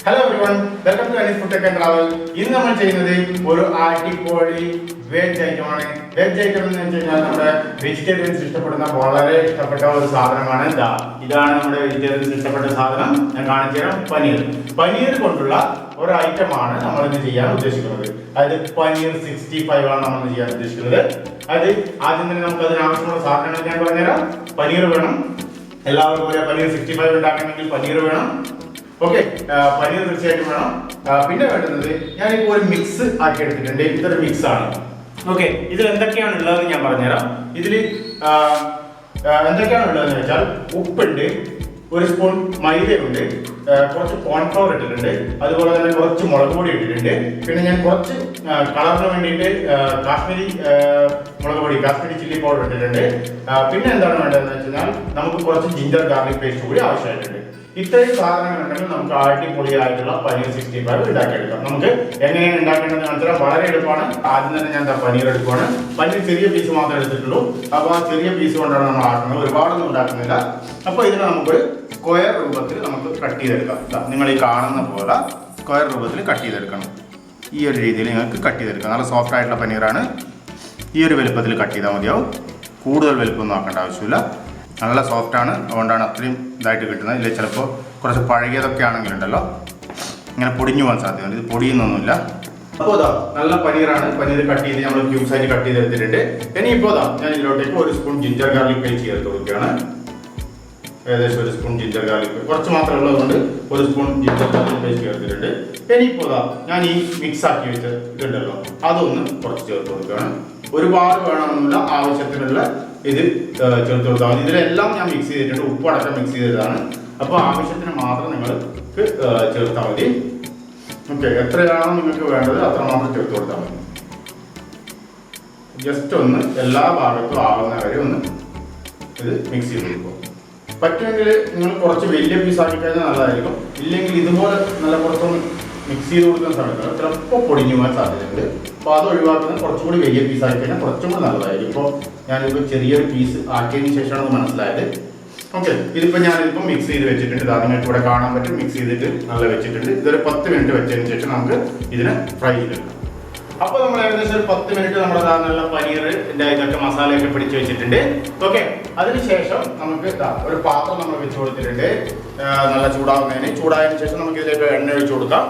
Hello everyone, welcome to Paneer Food Tech and Travel. ഇന്ന് നമ്മൾ ചെയ്യുന്നത് ഒരു അടിപൊളി വെജ് ഐറ്റമാണ്. വെജ് ഐറ്റം എന്ന് വെച്ചാൽ നമ്മുടെ വെജിറ്റേറിയൻസ് ഇഷ്ടപ്പെടുന്ന വളരെ ഇഷ്ടപ്പെട്ട ഒരു സാധനമാണ്. ഇതാണ് നമ്മുടെ വെജിറ്റേറിയൻസ് ഇഷ്ടപ്പെട്ട സാധനം. ഞാൻ കാണിച്ചു തരാം. പനീർ കൊണ്ടുള്ള ഒരു ഐറ്റമാണ് നമ്മൾ ഇന്ന് ചെയ്യാൻ ഉദ്ദേശിക്കുന്നത്. അതായത് പനീർ 65 ആണ് നമ്മൾ ചെയ്യാൻ ഉദ്ദേശിക്കുന്നത്. അത് ആദ്യം തന്നെ നമുക്ക് അതിന് ആവശ്യമുള്ള സാധനങ്ങൾ ഞാൻ പറഞ്ഞുതരാം. പനീർ വേണം. എല്ലാവർക്കും പോലെ പനീർ 65 ഉണ്ടാക്കണമെങ്കിൽ പനീർ വേണം. ഓക്കെ, പനീർ തീർച്ചയായിട്ടും വേണം. പിന്നെ വേണ്ടുന്നത് ഞാനിപ്പോൾ ഒരു മിക്സ് ആക്കി എടുത്തിട്ടുണ്ട്. ഇതൊരു മിക്സ് ആണ്. ഓക്കെ, ഇതിൽ എന്തൊക്കെയാണ് ഉള്ളതെന്ന് ഞാൻ പറഞ്ഞുതരാം. ഇതിൽ എന്തൊക്കെയാണ് ഉള്ളതെന്ന് വെച്ചാൽ ഉപ്പുണ്ട്, ഒരു സ്പൂൺ മൈദയുണ്ട്, കുറച്ച് കോൺഫ്ലവർ ഇട്ടിട്ടുണ്ട്, അതുപോലെ തന്നെ കുറച്ച് മുളക് പൊടി ഇട്ടിട്ടുണ്ട്. പിന്നെ ഞാൻ കുറച്ച് കളറിന് വേണ്ടിയിട്ട് കാശ്മീരി മുളക് പൊടി, കാശ്മീരി ചില്ലി പൗഡർ ഇട്ടിട്ടുണ്ട്. പിന്നെ എന്താണ് വേണ്ടതെന്ന് വെച്ചാൽ നമുക്ക് കുറച്ച് ജിഞ്ചർ ഗാർലിക് പേസ്റ്റ് കൂടി ആവശ്യമായിട്ടുണ്ട്. ഇത്രയും സാധനങ്ങൾ ഉണ്ടെങ്കിൽ നമുക്ക് അടിപൊളിയായിട്ടുള്ള പനീർ 65 ഉണ്ടാക്കിയെടുക്കാം. നമുക്ക് എങ്ങനെയാണ് ഉണ്ടാക്കേണ്ടത് കാണിച്ചാൽ വളരെ എളുപ്പമാണ്. ആദ്യം തന്നെ ഞാൻ പനീർ എടുക്കുവാണ്. പനീർ ചെറിയ പീസ് മാത്രമേ എടുത്തിട്ടുള്ളൂ. അപ്പോൾ ആ ചെറിയ പീസ് കൊണ്ടാണ് നമ്മൾ ആക്കുന്നത്, ഒരുപാടൊന്നും ഉണ്ടാക്കുന്നില്ല. അപ്പോൾ ഇതിന് നമുക്കൊരു സ്ക്വയർ രൂപത്തിൽ നമുക്ക് കട്ട് ചെയ്തെടുക്കാം. നിങ്ങൾ ഈ കാണുന്ന പോലെ സ്ക്വയർ രൂപത്തിൽ കട്ട് ചെയ്തെടുക്കണം. ഈ ഒരു രീതിയിൽ നിങ്ങൾക്ക് കട്ട് ചെയ്തെടുക്കാം. നല്ല സോഫ്റ്റ് ആയിട്ടുള്ള പനീറാണ്. ഈ ഒരു വലുപ്പത്തിൽ കട്ട് ചെയ്താൽ മതിയാവും. കൂടുതൽ വലുപ്പമൊന്നും ആക്കേണ്ട ആവശ്യമില്ല. നല്ല സോഫ്റ്റാണ്, അതുകൊണ്ടാണ് അത്രയും ഇതായിട്ട് കിട്ടുന്നത്. ഇല്ല ചിലപ്പോൾ കുറച്ച് പഴകിയതൊക്കെ ആണെങ്കിലുണ്ടല്ലോ ഇങ്ങനെ പൊടിഞ്ഞു പോകാൻ സാധ്യതയുണ്ട്. ഇത് പൊടിയുന്നൊന്നുമില്ല. അപ്പോൾ ഇതാ നല്ല പനീറാണ്. പനീർ കട്ട് ചെയ്ത് നമ്മൾ ക്യൂബ്സ് ആയിട്ട് കട്ട് ചെയ്തെടുത്തിട്ടുണ്ട്. ഇനിയിപ്പോൾ ഞാൻ ഇതിലോട്ടേക്ക് ഒരു സ്പൂൺ ജിഞ്ചർ ഗാർലിക് പേസ്റ്റ് ചേർത്ത് കൊടുക്കുകയാണ്. ഏകദേശം ഒരു സ്പൂൺ ജിഞ്ചർ ഗാർലിക്, കുറച്ച് മാത്രമേ ഉള്ളതുകൊണ്ട് ഒരു സ്പൂൺ ജിഞ്ചർ ഗാർലിക് പേസ്റ്റ് ചേർത്തിട്ടുണ്ട്. ഇനിയിപ്പോൾ ഞാൻ ഈ മിക്സ് ആക്കി വെച്ച ഇതുണ്ടല്ലോ അതൊന്ന് കുറച്ച് ചേർത്ത് കൊടുക്കുകയാണ്. ഒരുപാട് വേണമെന്നില്ല, ആവശ്യത്തിനുള്ള ഇത് ചേർത്ത് കൊടുത്താൽ മതി. ഇതിലെല്ലാം ഞാൻ മിക്സ് ചെയ്തിട്ടുണ്ട്, ഉപ്പടക്കം മിക്സ് ചെയ്തതാണ്. അപ്പോൾ ആവശ്യത്തിന് മാത്രം നിങ്ങൾക്ക് ചേർത്താൽ മതി. ഓക്കെ, എത്രയാണോ നിങ്ങൾക്ക് വേണ്ടത് അത്ര മാത്രം ചേർത്ത് കൊടുത്താൽ മതി. ജസ്റ്റ് ഒന്ന് എല്ലാ ഭാഗത്തും ആവുന്ന വരെ ഒന്ന് ഇത് മിക്സ് ചെയ്ത് കൊടുക്കുക. പറ്റുമെങ്കിൽ നിങ്ങൾ കുറച്ച് വലിയ പീസ് ആക്കി കഴിഞ്ഞാൽ നല്ലതായിരിക്കും. ഇല്ലെങ്കിൽ ഇതുപോലെ നല്ല കുറച്ചൊന്ന് മിക്സ് ചെയ്ത് കൊടുക്കുന്ന സമയത്ത് ചിലപ്പോൾ പൊടിഞ്ഞു പോകാൻ സാധ്യതയുണ്ട്. അപ്പോൾ അത് ഒഴിവാക്കുന്നത് കുറച്ചുകൂടി വലിയ പീസ് ആക്കി കഴിഞ്ഞാൽ കുറച്ചും കൂടി നല്ലതായിരിക്കും. ഇപ്പോൾ ഞാനിപ്പോൾ ചെറിയൊരു പീസ് ആക്കിയതിന് ശേഷമാണ് മനസ്സിലായത്. ഓക്കെ, ഇതിപ്പോൾ ഞാനിപ്പോൾ മിക്സ് ചെയ്ത് വെച്ചിട്ടുണ്ട്. നിങ്ങൾക്ക് ഇവിടെ കാണാൻ പറ്റും. മിക്സ് ചെയ്തിട്ട് നല്ല വെച്ചിട്ടുണ്ട്. ഇതൊരു 10 മിനിറ്റ് വെച്ചതിന് ശേഷം നമുക്ക് ഇതിനെ ഫ്രൈ ചെയ്തെടുക്കാം. അപ്പോൾ നമ്മൾ ഏകദേശം ഒരു 10 മിനിറ്റ് നമ്മുടെ നല്ല പനീറിൻ്റെ ഇതൊക്കെ മസാലയൊക്കെ പിടിച്ച് വെച്ചിട്ടുണ്ട്. ഓക്കെ, അതിനുശേഷം നമുക്ക് ഒരു പാത്രം നമ്മൾ വെച്ച് കൊടുത്തിട്ടുണ്ട്. നല്ല ചൂടായതിനു ശേഷം നമുക്ക് ഇതിലേക്ക് എണ്ണ ഒഴിച്ചു കൊടുക്കാം.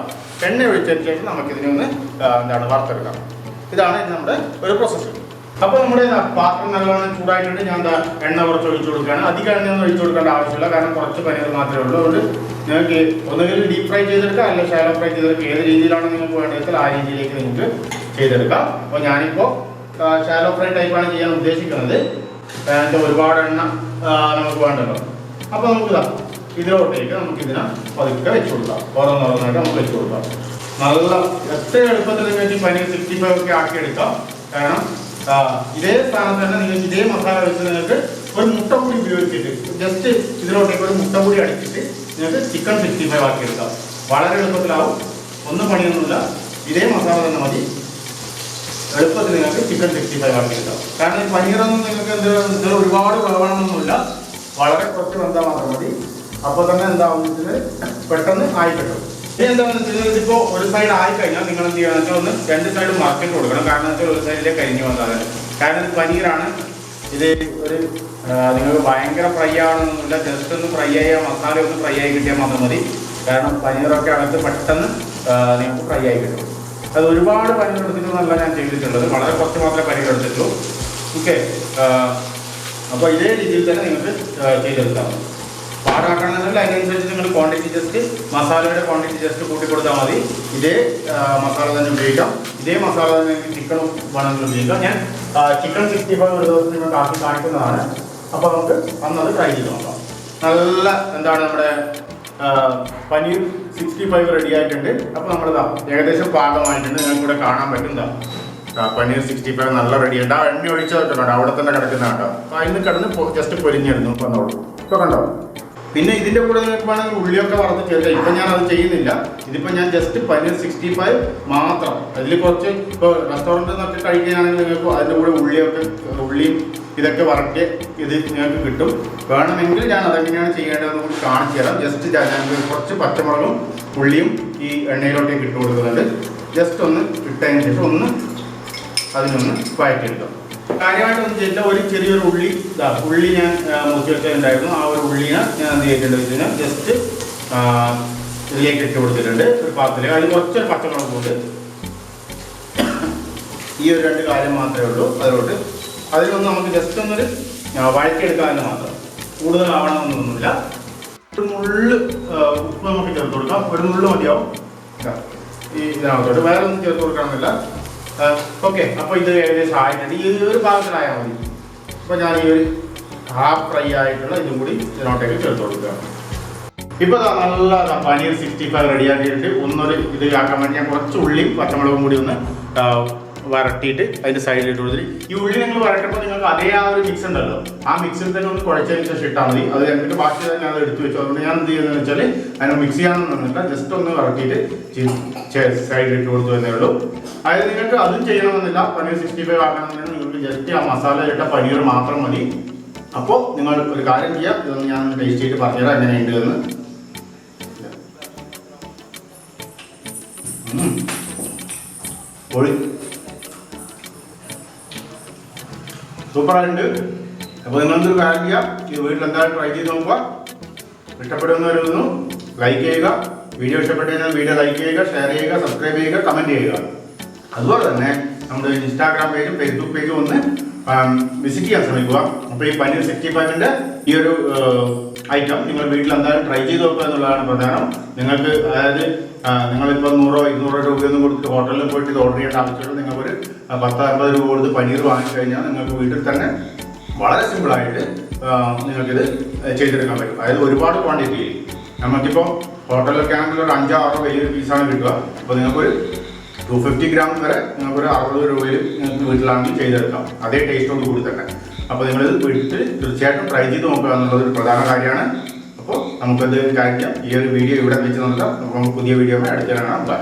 എണ്ണ ഒഴിച്ചതിന് ശേഷം നമുക്കിതിനെ ഒന്ന് വറുത്തെടുക്കാം. ഇതാണ് നമ്മുടെ ഒരു പ്രോസസ്സ്. അപ്പോൾ നമ്മുടെ പാത്രം നല്ലോണം ചൂടായിട്ടുണ്ട്. ഞാൻ എണ്ണ കുറച്ച് ഒഴിച്ചു കൊടുക്കുകയാണ്. അധികം എണ്ണയൊന്നും ഒഴിച്ചു കൊടുക്കേണ്ട ആവശ്യമില്ല, കാരണം കുറച്ച് പനീർ മാത്രമേ ഉള്ളൂ. അതുകൊണ്ട് നിങ്ങൾക്ക് ഒന്നുകിൽ ഡീപ് ഫ്രൈ ചെയ്തെടുക്കാം, അല്ലെങ്കിൽ ഷാലോ ഫ്രൈ ചെയ്തെടുക്കാം. ഏത് രീതിയിലാണ് നിങ്ങൾക്ക് വേണ്ടതെങ്കിൽ ആ രീതിയിലേക്ക് നിങ്ങൾക്ക് ചെയ്തെടുക്കാം. അപ്പോൾ ഞാനിപ്പോൾ ഷാലോ ഫ്രൈ ടൈപ്പാണ് ചെയ്യാൻ ഉദ്ദേശിക്കുന്നത്. ഒരുപാട് എണ്ണ നമുക്ക് വേണ്ടല്ലോ. അപ്പോൾ നമുക്ക് ഇതിലോട്ടേക്ക് നമുക്കിതിനെ പതുക്കെ വെച്ച് കൊടുക്കാം. ഓരോന്നോരോന്നായിട്ട് നമുക്ക് വെച്ച് കൊടുക്കാം. നല്ല എത്ര എളുപ്പത്തിൽ നിങ്ങൾക്ക് പനീർ 65 ഒക്കെ ആക്കിയെടുക്കാം. കാരണം ഇതേ സ്ഥാനത്ത് തന്നെ നിങ്ങൾക്ക് ഇതേ മസാല വെച്ച് നിങ്ങൾക്ക് ഒരു മുട്ട പൊടി ഉപയോഗിച്ചിട്ട് ജസ്റ്റ് ഇതിലോട്ടേക്ക് ഒരു മുട്ട പൊടി അടിച്ചിട്ട് നിങ്ങൾക്ക് ചിക്കൻ 65 ആക്കിയെടുക്കാം. വളരെ എളുപ്പത്തിലാവും. ഒന്നും പണിയൊന്നുമില്ല. ഇതേ മസാല തന്നെ മതി. എളുപ്പത്തിൽ നിങ്ങൾക്ക് ചിക്കൻ 65 ആക്കിയെടുക്കാം. കാരണം ഈ പനീറൊന്നും നിങ്ങൾക്ക് എന്തെങ്കിലും ഒരുപാട് വേണമെന്നൊന്നുമില്ല. വളരെ കുറച്ച് വെന്താൽ മാത്രം മതി. അപ്പോൾ തന്നെ എന്താവും പെട്ടെന്ന് ആയി കിട്ടും. ഇനി എന്താണെന്ന് വെച്ചാൽ ഇതിപ്പോൾ ഒരു സൈഡ് ആയിക്കഴിഞ്ഞാൽ നിങ്ങൾ എന്ത് ചെയ്യുകയെന്ന് വെച്ചാൽ ഒന്ന് രണ്ട് സൈഡ് മറക്കിട്ട് കൊടുക്കണം. കാരണം വെച്ചാൽ ഒരു സൈഡിലേക്ക് കരിഞ്ഞു വന്നാൽ, കാരണം ഇത് പനീറാണ്. ഇത് ഒരു നിങ്ങൾക്ക് ഭയങ്കര ഫ്രൈ ആവണമെന്നില്ല. ജസ്റ്റ് ഒന്ന് ഫ്രൈ ആയാൽ മസാല ഒന്ന് ഫ്രൈ ആയി കിട്ടിയാൽ മാത്രം മതി. കാരണം പനീറൊക്കെ അകത്ത് പെട്ടെന്ന് നിങ്ങൾക്ക് ഫ്രൈ ആയി കിട്ടും. അത് ഒരുപാട് പനീർ എടുത്തിട്ടൊന്നല്ല ഞാൻ ചെയ്തിട്ടുള്ളത്, വളരെ കുറച്ച് മാത്രമേ പനീർ എടുത്തിട്ടുള്ളൂ. ഓക്കെ, അപ്പോൾ ഇതേ രീതിയിൽ തന്നെ നിങ്ങൾക്ക് ചെയ്തെടുക്കാം. പാടാക്കണമെന്നില്ല, അതിനനുസരിച്ച് നിങ്ങൾ ക്വാണ്ടിറ്റി ജസ്റ്റ് മസാലയുടെ ക്വാണ്ടിറ്റി ജസ്റ്റ് കൂട്ടി കൊടുത്താൽ മതി. ഇതേ മസാല തന്നെ ഉപയോഗിക്കാം. ഇതേ മസാല തന്നെ നിങ്ങൾക്ക് ചിക്കൻ വേണമെങ്കിൽ ഉപയോഗിക്കാം. ഞാൻ ചിക്കൻ 65 ഒരു ദിവസം നിങ്ങൾക്ക് ആക്കി കാണിക്കുന്നതാണ്. അപ്പോൾ നമുക്ക് അന്നത് ട്രൈ ചെയ്ത് നോക്കാം. നല്ല നമ്മുടെ പനീർ 65 റെഡി ആയിട്ടുണ്ട്. അപ്പോൾ നമ്മളിതാ ഏകദേശം പാകമായിട്ടുണ്ട്. നിങ്ങൾക്കിവിടെ കാണാൻ പറ്റുന്നതാ പനീർ 65 നല്ല റെഡി ആയിട്ട്. ആ എണ്ണ ഒഴിച്ചതൊക്കെ അവിടെ തന്നെ കിടക്കുന്ന കേട്ടോ. അപ്പോൾ അതിന് കിടന്ന് ജസ്റ്റ് പൊരിഞ്ഞിരുന്നു. ഇപ്പോൾ കണ്ടോ. പിന്നെ ഇതിൻ്റെ കൂടെ നിങ്ങൾക്ക് വേണമെങ്കിൽ ഉള്ളിയൊക്കെ വറുത്ത് ചേർക്കാം. ഇപ്പം ഞാൻ അത് ചെയ്യുന്നില്ല. ഇതിപ്പോൾ ഞാൻ ജസ്റ്റ് പനീർ 65 മാത്രം. അതിൽ കുറച്ച് ഇപ്പോൾ റെസ്റ്റോറൻറ്റിൽ നിന്നൊക്കെ കഴിക്കുകയാണെങ്കിൽ നിങ്ങൾക്ക് അതിൻ്റെ കൂടെ ഉള്ളിയും ഇതൊക്കെ വറക്കി ഇത് നിങ്ങൾക്ക് കിട്ടും. വേണമെങ്കിൽ ഞാൻ അതെങ്ങനെയാണ് ചെയ്യേണ്ടതെന്ന് കൂടി കാണിച്ചു തരാം. ജസ്റ്റ് ഞാൻ കുറച്ച് പച്ചമുളകും ഉള്ളിയും ഈ എണ്ണയിലോട്ടേക്ക് ഇട്ട് കൊടുക്കുന്നുണ്ട്. ജസ്റ്റ് ഒന്ന് ഇട്ടതിന് ശേഷം ഒന്ന് അതിനൊന്ന് വഴറ്റിയെടുക്കാം. കാര്യമായിട്ടൊന്നും ചെയ്തില്ല. ഒരു ചെറിയൊരു ഉള്ളി ഉള്ളി ഞാൻ മുറിച്ച് വെച്ചിട്ടുണ്ടായിരുന്നു. ആ ഒരു ഉള്ളിനെ ഞാൻ എന്ത് ചെയ്തിട്ടുണ്ടെന്ന് വെച്ച് കഴിഞ്ഞാൽ ജസ്റ്റ് ഇതിലേക്ക് ഇട്ട് കൊടുത്തിട്ടുണ്ട് ഒരു പാത്രത്തിലേക്ക്. അതിൽ കുറച്ചൊരു പച്ചമുളക് കൊണ്ട് ഈ ഒരു 2 കാര്യം മാത്രമേ ഉള്ളൂ അതിലോട്ട്. അതിനൊന്ന് നമുക്ക് ജസ്റ്റ് ഒന്നൊരു വഴറ്റിയെടുക്കാമെന്ന് മാത്രം, കൂടുതലാവണമെന്നൊന്നുമില്ല. ഒരു നുള്ള് ഉപ്പ് നമുക്ക് ചേർത്ത് കൊടുക്കാം. ഒരു നുള്ള് മതിയാവും ഈ ഇതിനകത്തോട്ട്, വേറെ ഒന്നും ചേർത്ത് കൊടുക്കണമെന്നില്ല. ഓക്കെ, അപ്പോൾ ഇത് ഏകദേശം ആയിട്ടുണ്ട്. ഈ ഒരു ഭാഗത്തിലായാൽ മതി. അപ്പോൾ ഞാൻ ഈ ഒരു ഹാഫ് ഫ്രൈ ആയിട്ടുള്ള ഇതും കൂടി ഇതിനോട്ടേക്ക് ചേർത്ത് കൊടുക്കുകയാണ്. ഇപ്പോൾ നല്ല പനീർ 65 റെഡിയാക്കിയിട്ട് ഒന്നൊരു ഇത് ആക്കാൻ വേണ്ടി ഞാൻ കുറച്ച് ഉള്ളിയും പച്ചമുളകും കൂടി ഒന്ന് വരട്ടിയിട്ട് അതിൻ്റെ സൈഡിലിട്ട് കൊടുത്തിട്ട്, ഈ ഉള്ളി നിങ്ങൾ വരട്ടുമ്പോൾ നിങ്ങൾക്ക് അതേ ആ ഒരു മിക്സ് ഉണ്ടല്ലോ, ആ മിക്സിൽ തന്നെ ഒന്ന് കുഴച്ചതിന് ശേഷം ഇട്ടാൽ മതി. അത് എന്നിട്ട് ബാക്കി തന്നെ അത് എടുത്ത് വെച്ചു. അതുകൊണ്ട് ഞാൻ എന്ത് ചെയ്യുന്നതെന്ന് വെച്ചാൽ അതിനെ മിക്സ് ചെയ്യാനൊന്നും നിന്നില്ല, ജസ്റ്റ് ഒന്ന് വരട്ടിയിട്ട് സൈഡിലിട്ട് കൊടുത്തു എന്നേ ഉള്ളൂ. അതായത് നിങ്ങൾക്ക് അതും ചെയ്യണമെന്നില്ല. പനീർ 65 ആക്കണമെന്നുണ്ടെങ്കിൽ നിങ്ങൾക്ക് ജസ്റ്റ് ആ മസാല ഇട്ട പനീർ മാത്രം മതി. അപ്പോൾ നിങ്ങൾ ഒരു കാര്യം ചെയ്യുക, ഇതൊന്ന് ഞാൻ ടേസ്റ്റ് ചെയ്തിട്ട് പറഞ്ഞുതരാം എങ്ങനെയുണ്ട് എന്ന്. പൊളി, സൂപ്പറായിട്ടുണ്ട്. അപ്പോൾ നിങ്ങളെന്തൊരു കാര്യം ചെയ്യുക, ഈ വീട്ടിൽ എന്തായാലും ട്രൈ ചെയ്ത് നോക്കുക. ഇഷ്ടപ്പെടുന്നവരൊന്നും ലൈക്ക് ചെയ്യുക. വീഡിയോ ഇഷ്ടപ്പെട്ടു കഴിഞ്ഞാൽ വീഡിയോ ലൈക്ക് ചെയ്യുക, ഷെയർ ചെയ്യുക, സബ്സ്ക്രൈബ് ചെയ്യുക, കമൻറ്റ് ചെയ്യുക. അതുപോലെ തന്നെ നമ്മുടെ ഇൻസ്റ്റാഗ്രാം പേജും ഫേസ്ബുക്ക് പേജും ഒന്ന് വിസിറ്റ് ചെയ്യാൻ ശ്രമിക്കുക. അപ്പോൾ ഈ പനീർ 65ൻ്റെ ഈ ഒരു ഐറ്റം നിങ്ങൾ വീട്ടിൽ എന്തായാലും ട്രൈ ചെയ്ത് നോക്കുക എന്നുള്ളതാണ് പ്രധാനം. നിങ്ങൾക്ക് അതായത് നിങ്ങളിപ്പോൾ 100-200 രൂപയൊന്നും കൊടുത്തിട്ട് ഹോട്ടലിൽ പോയിട്ട് ഇത് ഓർഡർ ചെയ്യേണ്ട ആവശ്യമുള്ളൂ. നിങ്ങൾക്കൊരു 10-50 രൂപ കൊടുത്ത് പനീർ വാങ്ങിക്കഴിഞ്ഞാൽ നിങ്ങൾക്ക് വീട്ടിൽ തന്നെ വളരെ സിമ്പിളായിട്ട് നിങ്ങൾക്കിത് ചെയ്തെടുക്കാൻ പറ്റും. അതായത് ഒരുപാട് ക്വാണ്ടിറ്റി. നമുക്കിപ്പോൾ ഹോട്ടലിലൊക്കെ ആണെങ്കിൽ ഒരു 5-6 വലിയൊരു പീസാണ് കിട്ടുക. അപ്പോൾ നിങ്ങൾക്കൊരു 250 ഗ്രാം വരെ നിങ്ങൾക്കൊരു 60 രൂപയിൽ നിങ്ങൾക്ക് വീട്ടിലാണെങ്കിൽ ചെയ്തെടുക്കാം, അതേ ടേസ്റ്റോട് കൂടി തന്നെ. അപ്പോൾ നിങ്ങളിത് വീട്ടിൽ തീർച്ചയായിട്ടും ട്രൈ ചെയ്ത് നോക്കുക എന്നുള്ളതൊരു പ്രധാന കാര്യമാണ്. അപ്പോൾ നമുക്കത് കഴിക്കാം. ഈ ഒരു വീഡിയോ ഇവിടെ വെച്ച് നോക്കാം. നമുക്ക് പുതിയ വീഡിയോ അടുത്ത് കാണാം. ബൈ.